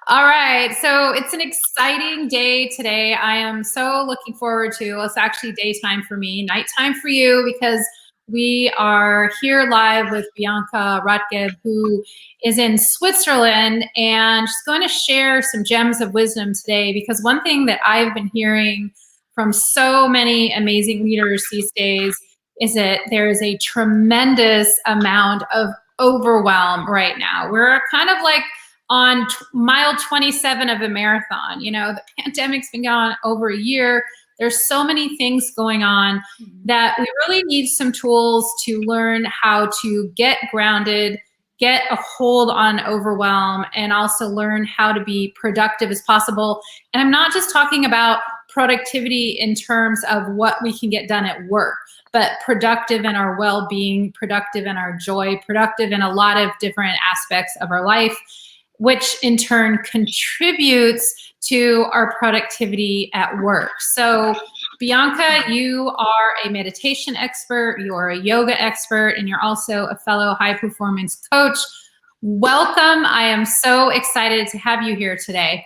All right, so it's an exciting day today. I am so looking forward to, it's actually daytime for me, nighttime for you, because we are here live with Bianca Rathgeb, who is in Switzerland, and she's going to share some gems of wisdom today, because one thing that I've been hearing from so many amazing leaders these days is that there is a tremendous amount of overwhelm right now. We're kind of like on mile 27 of a marathon. You know, the pandemic's been going on over a year. There's so many things going on that we really need some tools to learn how to get grounded, get a hold on overwhelm, and also learn how to be productive as possible. And I'm not just talking about productivity in terms of what we can get done at work, but productive in our well-being, productive in our joy, productive in a lot of different aspects of our life, which in turn contributes to our productivity at work. So Bianca, you are a meditation expert, you are a yoga expert, and you're also a fellow high performance coach. Welcome. I am so excited to have you here today.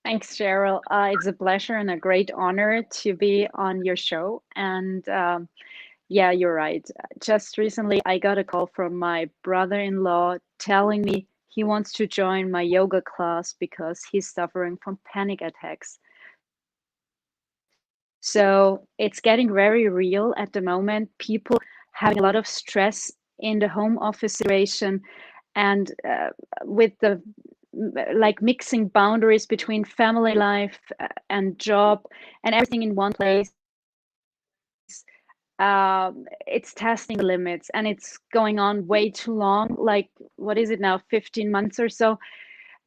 Thanks, Sheryl. It's a pleasure and a great honor to be on your show. And yeah, you're right. Just recently, I got a call from my brother-in-law telling me he wants to join my yoga class because he's suffering from panic attacks. So it's getting very real at the moment. People having a lot of stress in the home office situation, and with the like mixing boundaries between family life and job and everything in one place. It's testing the limits, and it's going on way too long. Like, what is it now, 15 months or so?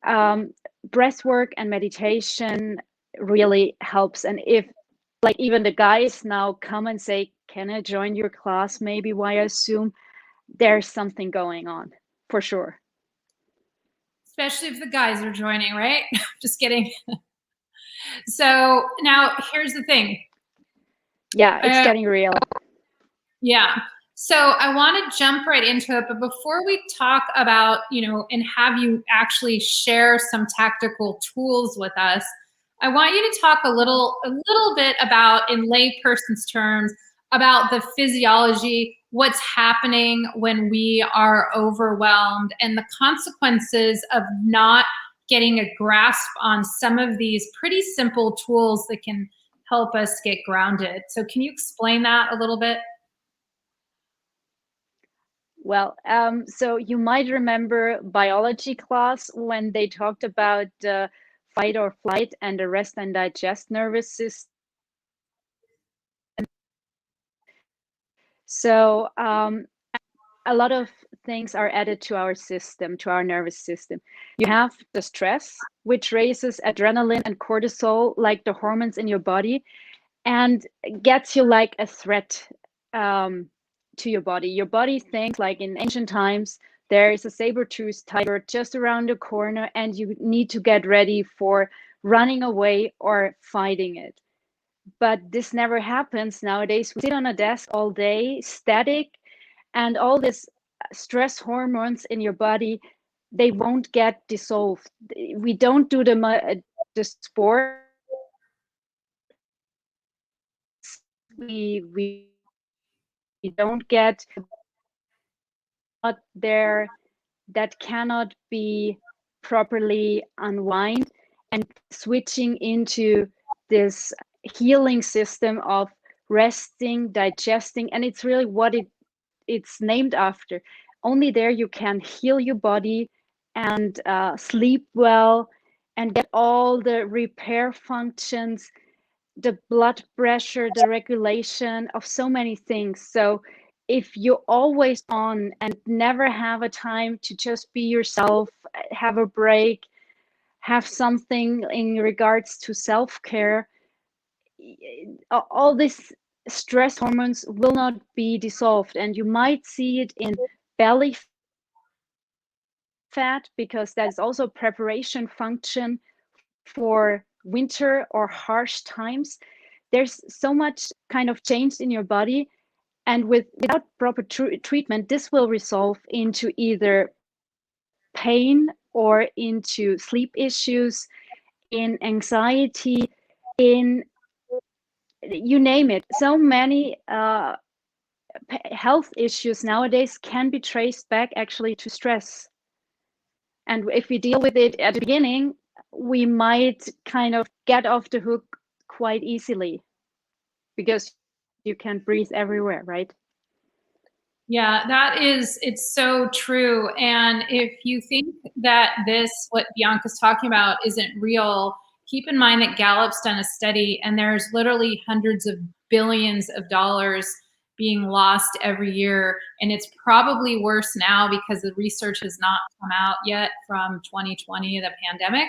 Breath work and meditation really helps. And if like even the guys now come and say, can I join your class maybe via Zoom, there's something going on for sure. Especially if the guys are joining, right? Just kidding. So now here's the thing. Yeah, it's getting real. Yeah. So I want to jump right into it, but before we talk about, and have you actually share some tactical tools with us, I want you to talk a little bit about, in layperson's terms, about the physiology, what's happening when we are overwhelmed, and the consequences of not getting a grasp on some of these pretty simple tools that can help us get grounded. So can you explain that a little bit? Well, so you might remember biology class when they talked about fight or flight and the rest and digest nervous system. So a lot of things are added to our system, to our nervous system. You have the stress, which raises adrenaline and cortisol, like the hormones in your body, and gets you like a threat to your body. Your body thinks, like in ancient times, there is a saber-toothed tiger just around the corner, and you need to get ready for running away or fighting it. But this never happens nowadays. We sit on a desk all day, static, and all this stress hormones in your body, they won't get dissolved. We don't do the sport. We don't get there that cannot be properly unwind, and switching into this healing system of resting, digesting, and it's really what it's named after. Only there you can heal your body and sleep well and get all the repair functions, the blood pressure, the regulation of so many things. So if you're always on and never have a time to just be yourself, have a break, have something in regards to self-care, all these stress hormones will not be dissolved. And you might see it in belly fat, because that's also preparation function for winter or harsh times. There's so much kind of change in your body, and without proper treatment, this will resolve into either pain or into sleep issues, in anxiety, in you name it. So many health issues nowadays can be traced back actually to stress. And if we deal with it at the beginning, we might kind of get off the hook quite easily, because you can breathe everywhere, right? Yeah, it's so true. And if you think that what Bianca's talking about isn't real, keep in mind that Gallup's done a study and there's literally hundreds of billions of dollars being lost every year. And it's probably worse now because the research has not come out yet from 2020, the pandemic,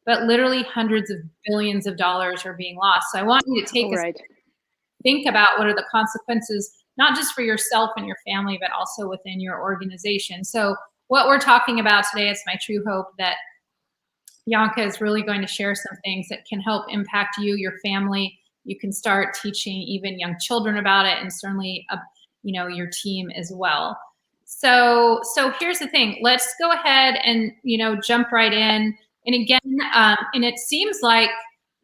but literally hundreds of billions of dollars are being lost. So I want you to take think about what are the consequences, not just for yourself and your family, but also within your organization. So what we're talking about today, it's my true hope that Bianca is really going to share some things that can help impact you, your family. You can start teaching even young children about it, and certainly, your team as well. So here's the thing. Let's go ahead and jump right in. And again, and it seems like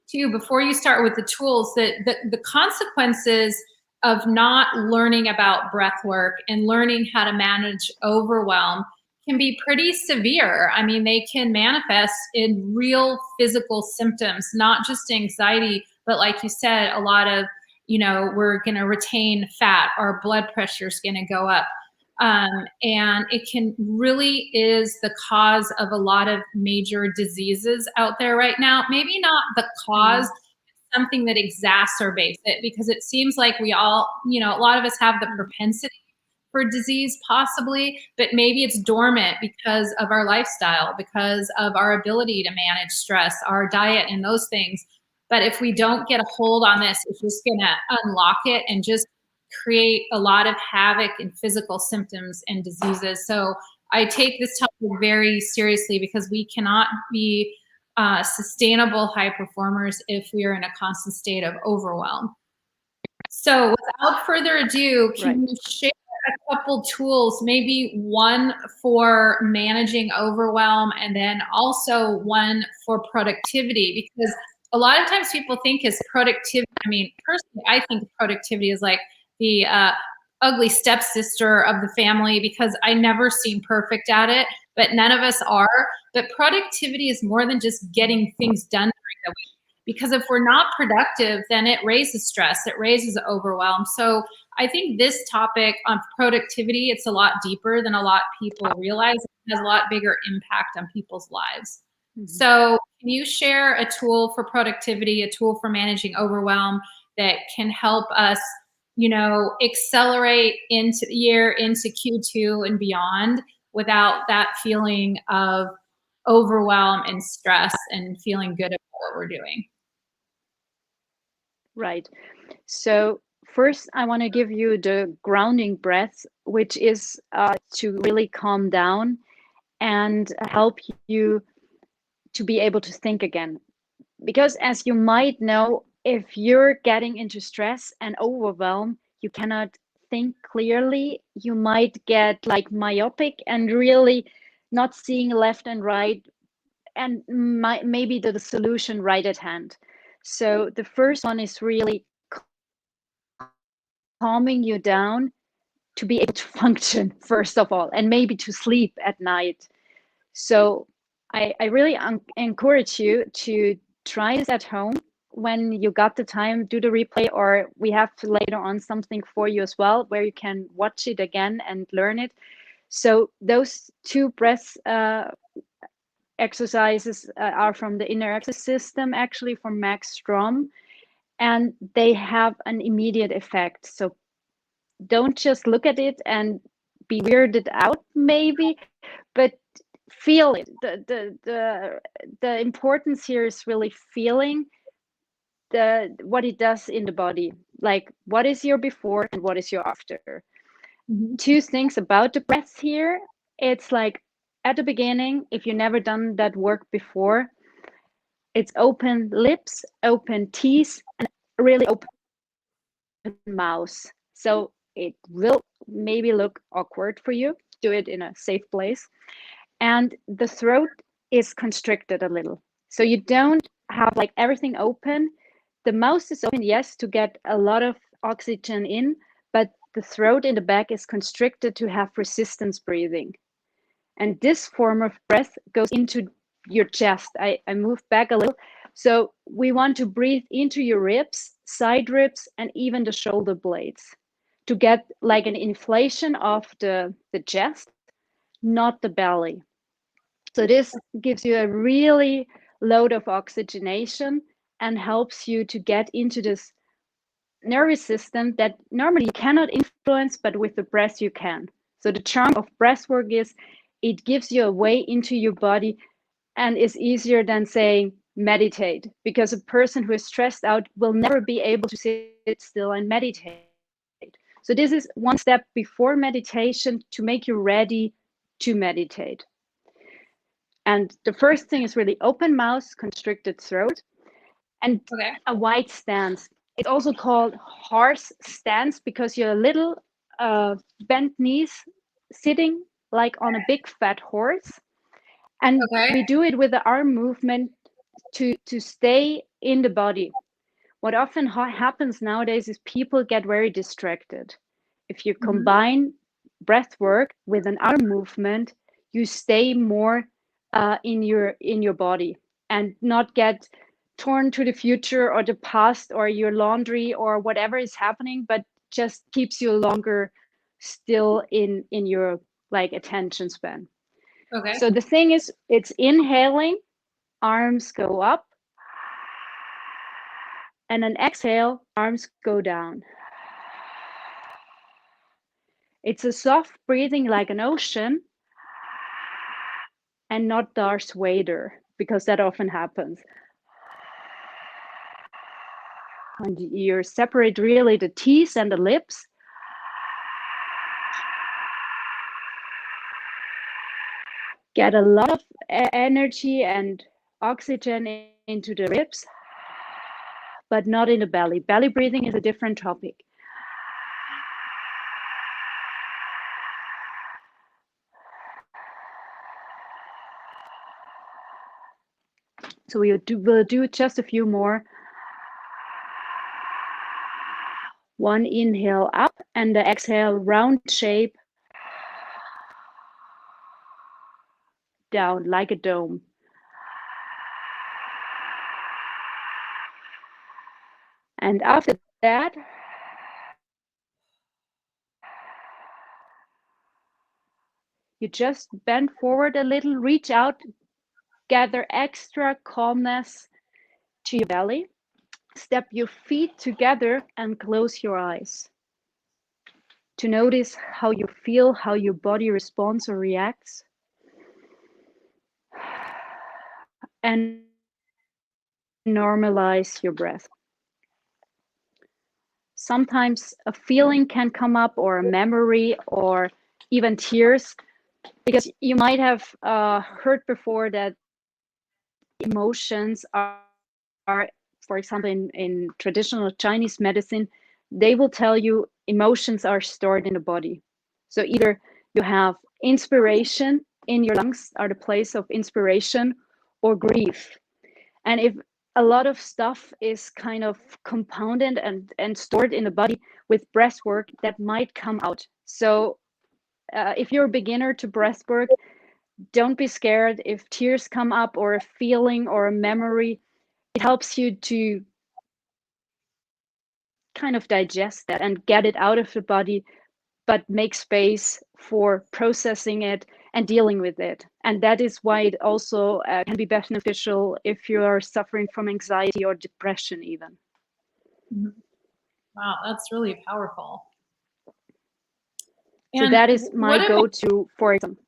too, before you start with the tools, that the consequences of not learning about breath work and learning how to manage overwhelm can be pretty severe. I mean, they can manifest in real physical symptoms, not just anxiety, but like you said, a lot of, we're going to retain fat, our blood pressure is going to go up. And it can really is the cause of a lot of major diseases out there right now. Maybe not the cause, something that exacerbates it, because it seems like we all, a lot of us have the propensity for disease possibly, but maybe it's dormant because of our lifestyle, because of our ability to manage stress, our diet and those things. But if we don't get a hold on this, it's just going to unlock it and just create a lot of havoc in physical symptoms and diseases. So I take this topic very seriously, because we cannot be sustainable high performers if we are in a constant state of overwhelm. So without further ado, can you share a couple tools, maybe one for managing overwhelm and then also one for productivity? Because a lot of times people think is productivity. I mean, personally, I think productivity is like the ugly stepsister of the family, because I never seem perfect at it, but none of us are. But productivity is more than just getting things done during the week. Because if we're not productive, then it raises stress, it raises overwhelm. So I think this topic on productivity, it's a lot deeper than a lot of people realize. It has a lot bigger impact on people's lives. So can you share a tool for productivity, a tool for managing overwhelm that can help us, accelerate into the year, into Q2 and beyond, without that feeling of overwhelm and stress and feeling good about what we're doing? Right. So first, I want to give you the grounding breath, which is to really calm down and help you to be able to think again. Because as you might know, if you're getting into stress and overwhelm, you cannot think clearly. You might get like myopic and really not seeing left and right, and maybe the solution right at hand. So the first one is really calming you down to be able to function, first of all, and maybe to sleep at night. So I really encourage you to try this at home. When you got the time, do the replay, or we have later on something for you as well, where you can watch it again and learn it. So those two breath exercises are from the Inner Access System, actually from Max Strom, and they have an immediate effect. So don't just look at it and be weirded out maybe, but feel it. The importance here is really feeling what it does in the body. Like, what is your before and what is your after? Two things about the breath here. It's like at the beginning, if you've never done that work before, it's open lips, open teeth, and really open mouth. So it will maybe look awkward for you. Do it in a safe place. And the throat is constricted a little. So you don't have like everything open. The mouth is open, yes, to get a lot of oxygen in, but the throat in the back is constricted to have resistance breathing. And this form of breath goes into your chest. I moved back a little. So we want to breathe into your ribs, side ribs, and even the shoulder blades to get like an inflation of the chest, not the belly. So this gives you a really load of oxygenation and helps you to get into this nervous system that normally you cannot influence, but with the breath you can. So the charm of breath work is it gives you a way into your body and is easier than saying meditate, because a person who is stressed out will never be able to sit still and meditate. So this is one step before meditation to make you ready to meditate. And the first thing is really open mouth, constricted throat, and a wide stance. It's also called horse stance because you're a little bent knees sitting like on a big fat horse. And we do it with the arm movement to stay in the body. What often happens nowadays is people get very distracted. If you combine breath work with an arm movement, you stay more in your body and not get torn to the future or the past or your laundry or whatever is happening, but just keeps you longer still in your like attention span. So the thing is, it's inhaling, arms go up, and an exhale, arms go down. It's a soft breathing like an ocean and not Darth Vader, because that often happens. And you separate really the teeth and the lips. Get a lot of energy and oxygen into the ribs, but not in the belly. Belly breathing is a different topic. So we'll do just a few more. One inhale up and the exhale round shape down like a dome. And after that, you just bend forward a little, reach out, gather extra calmness to your belly. Step your feet together and close your eyes to notice how you feel, how your body responds or reacts. And normalize your breath. Sometimes a feeling can come up, or a memory, or even tears, because you might have heard before that emotions are, for example, in traditional Chinese medicine, they will tell you emotions are stored in the body. So either you have inspiration in your lungs, are the place of inspiration, or grief. And if a lot of stuff is kind of compounded and stored in the body with breath work, that might come out. So if you're a beginner to breath work, don't be scared if tears come up, or a feeling or a memory. It helps you to kind of digest that and get it out of the body, but make space for processing it and dealing with it. And that is why it also can be beneficial if you are suffering from anxiety or depression even. Wow, that's really powerful. So and that is my go-to for example.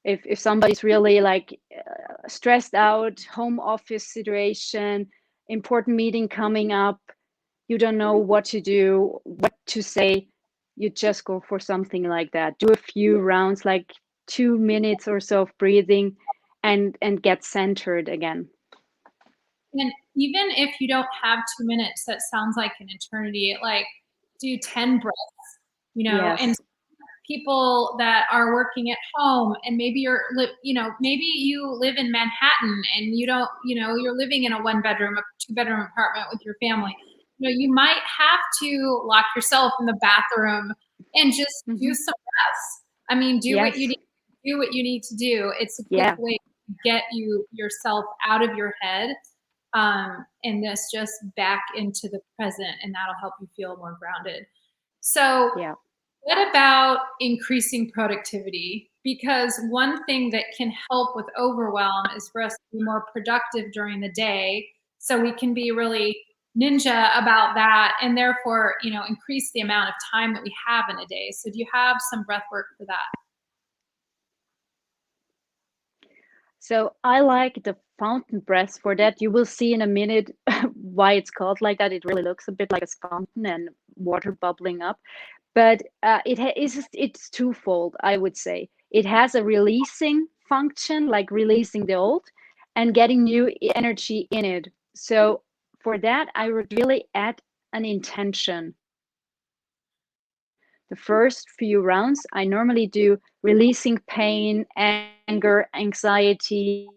If somebody's really like stressed out, home office situation, important meeting coming up, you don't know what to do, what to say, you just go for something like that. Do a few rounds, like 2 minutes or so of breathing, and get centered again. And even if you don't have 2 minutes, that sounds like an eternity. Like do 10 breaths, you know, yes. and people that are working at home, and maybe maybe you live in Manhattan and you don't, you're living in a 1-bedroom, a 2-bedroom apartment with your family. You might have to lock yourself in the bathroom and just do some rest. I mean, do what you need to do. It's a quick way to get yourself out of your head, and this just back into the present, and that'll help you feel more grounded. So what about increasing productivity? Because one thing that can help with overwhelm is for us to be more productive during the day, so we can be really ninja about that, and therefore, increase the amount of time that we have in a day. So do you have some breath work for that? So I like the fountain breath for that. You will see in a minute why it's called like that. It really looks a bit like a fountain and water bubbling up. But it's twofold, I would say. It has a releasing function, like releasing the old and getting new energy in it. So for that, I would really add an intention. The first few rounds, I normally do releasing pain, anger, anxiety,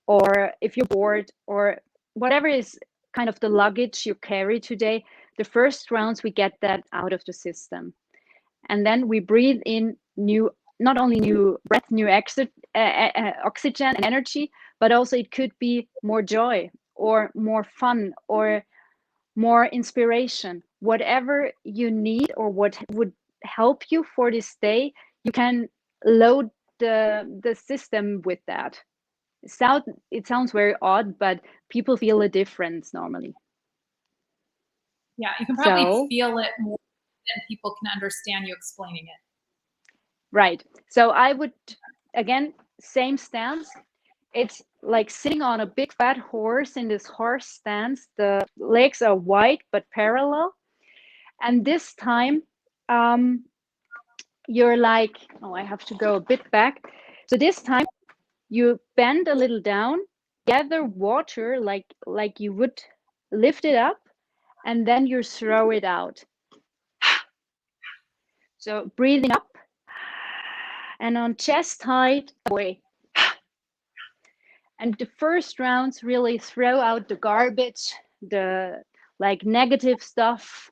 or if you're bored, or whatever is kind of the luggage you carry today. The first rounds, we get that out of the system. And then we breathe in not only new breath, new oxygen and energy, but also it could be more joy or more fun or more inspiration. Whatever you need or what would help you for this day, you can load the system with that. It sounds very odd, but people feel a difference normally. Yeah, you can probably feel it more than people can understand you explaining it. Right. So I would, again, same stance. It's like sitting on a big fat horse in this horse stance. The legs are wide but parallel. And this time, you're like, oh, I have to go a bit back. So this time, you bend a little down, gather water like you would lift it up, and then you throw it out. So breathing up, and on chest height, away. And the first rounds really throw out the garbage, the like negative stuff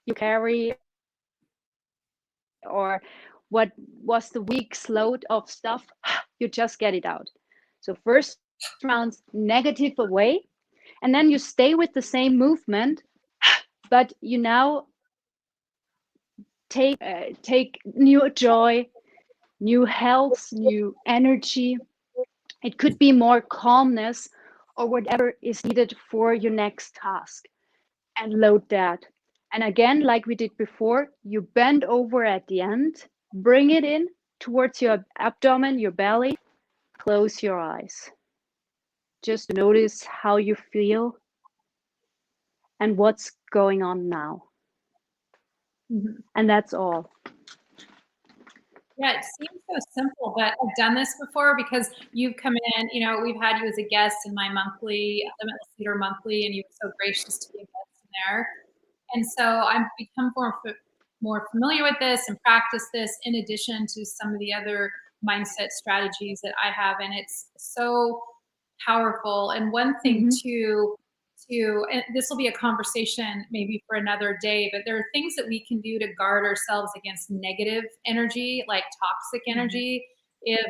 you carry, or what was the week's load of stuff, you just get it out. So first rounds, negative away, and then you stay with the same movement, but you now take new joy, new health, new energy. It could be more calmness or whatever is needed for your next task, and load that. And again, like we did before, you bend over at the end, bring it in towards your abdomen, your belly, close your eyes. Just notice how you feel and what's going on now. Mm-hmm. And that's all. Yeah, it seems so simple, but I've done this before because you've come in, we've had you as a guest in my monthly, Limitless Leader Monthly, and you were so gracious to be a guest in there. And so I've become more familiar with this and practice this in addition to some of the other mindset strategies that I have. And it's so powerful. And one thing too, and this will be a conversation maybe for another day, but there are things that we can do to guard ourselves against negative energy, like toxic energy. If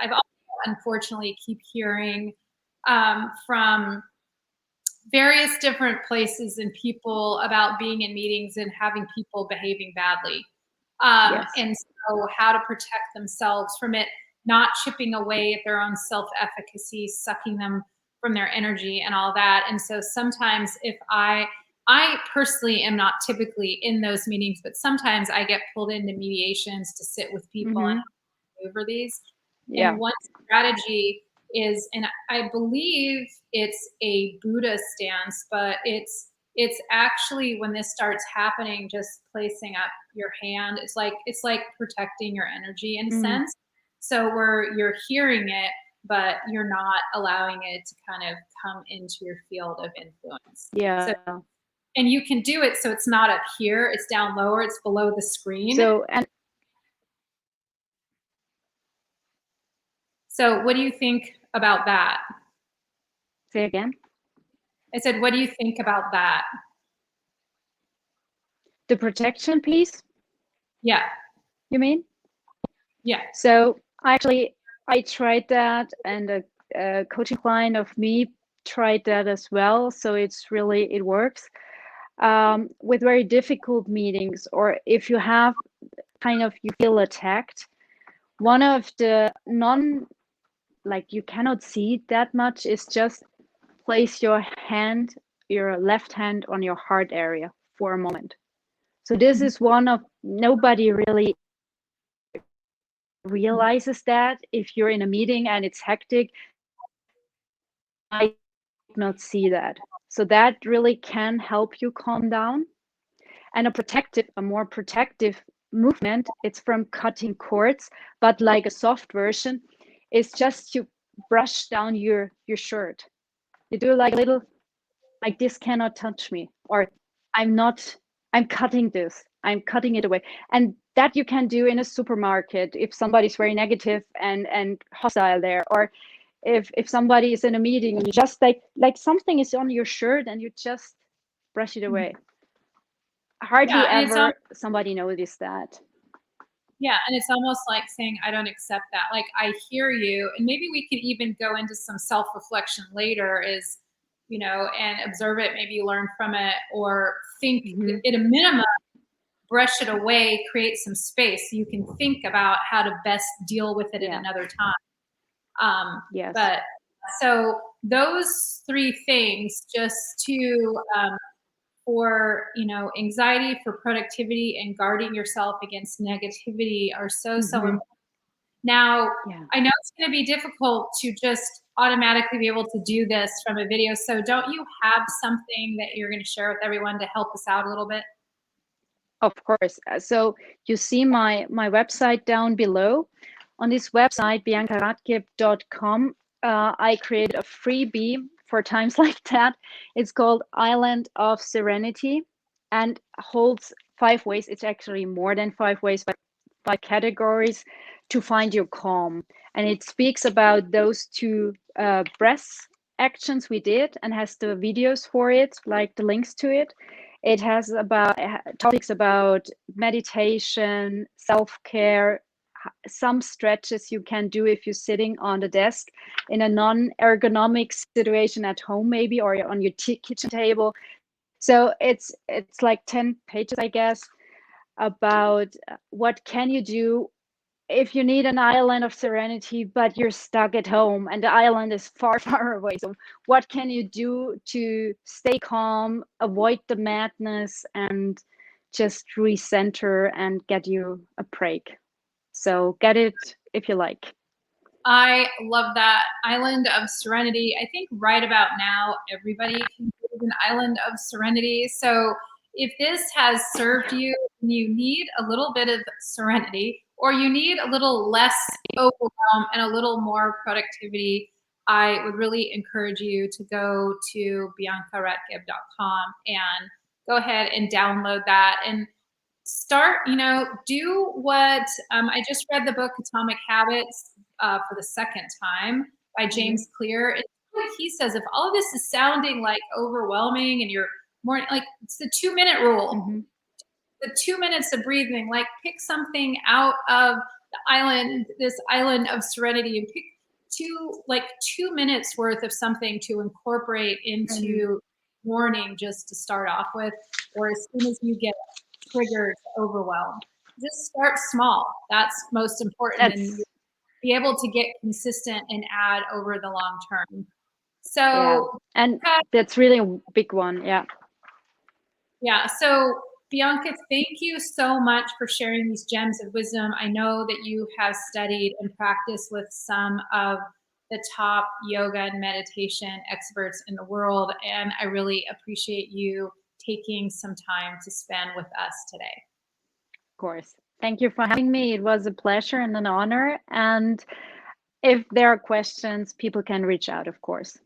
I've also unfortunately keep hearing from various different places and people about being in meetings and having people behaving badly. And so how to protect themselves from it, not chipping away at their own self-efficacy, sucking them from their energy and all that. And so sometimes if I personally am not typically in those meetings, but sometimes I get pulled into mediations to sit with people and over these. Yeah. And one strategy is, and I believe it's a Buddha stance, but it's actually, when this starts happening, just placing up your hand. It's like protecting your energy in a sense. So where you're hearing it, but you're not allowing it to kind of come into your field of influence. Yeah. So And you can do it so it's not up here, it's down lower, it's below the screen. So what do you think about that? Say again? I said, what do you think about that? The protection piece? Yeah. You mean? Yeah. So actually, I tried that, and a coaching client of me tried that as well. So it works. With very difficult meetings, or if you have you feel attacked, one of the you cannot see it that much is just place your left hand on your heart area for a moment. So this is nobody really realizes that if you're in a meeting and it's hectic, I might not see that. So that really can help you calm down. And a more protective movement, it's from cutting cords, but like a soft version is just to brush down your shirt. You do like a little, like, this cannot touch me, or I'm cutting this, I'm cutting it away. And that you can do in a supermarket if somebody's very negative and hostile there, or if somebody is in a meeting and you just like something is on your shirt and you just brush it away. Hardly ever somebody noticed that. Yeah, and it's almost like saying, I don't accept that. Like, I hear you. And maybe we could even go into some self-reflection later and observe it, maybe learn from it, or think at a minimum, brush it away, create some space so you can think about how to best deal with it at another time. Yes. But so those three things, just to for anxiety, for productivity, and guarding yourself against negativity are so important. Now, I know it's going to be difficult to just automatically be able to do this from a video. So don't you have something that you're going to share with everyone to help us out a little bit? Of course. So you see my website down below. On this website, biancarathgeb.com, I created a freebie for times like that. It's called Island of Serenity, and holds 5 ways. It's actually more than 5 ways, but 5 categories to find your calm. And it speaks about those 2 breath actions we did, and has the videos for it, like the links to it. It has topics about meditation, self-care, some stretches you can do if you're sitting on the desk in a non-ergonomic situation at home, maybe, or on your kitchen table. So it's like 10 pages, I guess, about what can you do if you need an island of serenity, but you're stuck at home and the island is far, far away. So what can you do to stay calm, avoid the madness, and just recenter and get you a break? So get it if you like. I love that. Island of Serenity. I think right about now, everybody can do an island of serenity. So if this has served you, you need a little bit of serenity, or you need a little less overwhelm and a little more productivity, I would really encourage you to go to biancarathgeb.com and go ahead and download that and start, do what I just read the book Atomic Habits for the second time by James Clear. And what he says, if all of this is sounding like overwhelming and you're more like, it's the 2-minute rule, the 2 minutes of breathing, like pick something out of the island, this island of serenity, and pick 2 minutes worth of something to incorporate into morning just to start off with, or as soon as you get triggered to overwhelm. Just start small. That's most important. And be able to get consistent and add over the long term. So, and that's really a big one. Yeah. So, Bianca, thank you so much for sharing these gems of wisdom. I know that you have studied and practiced with some of the top yoga and meditation experts in the world, and I really appreciate you taking some time to spend with us today. Of course. Thank you for having me. It was a pleasure and an honor. And if there are questions, people can reach out, of course.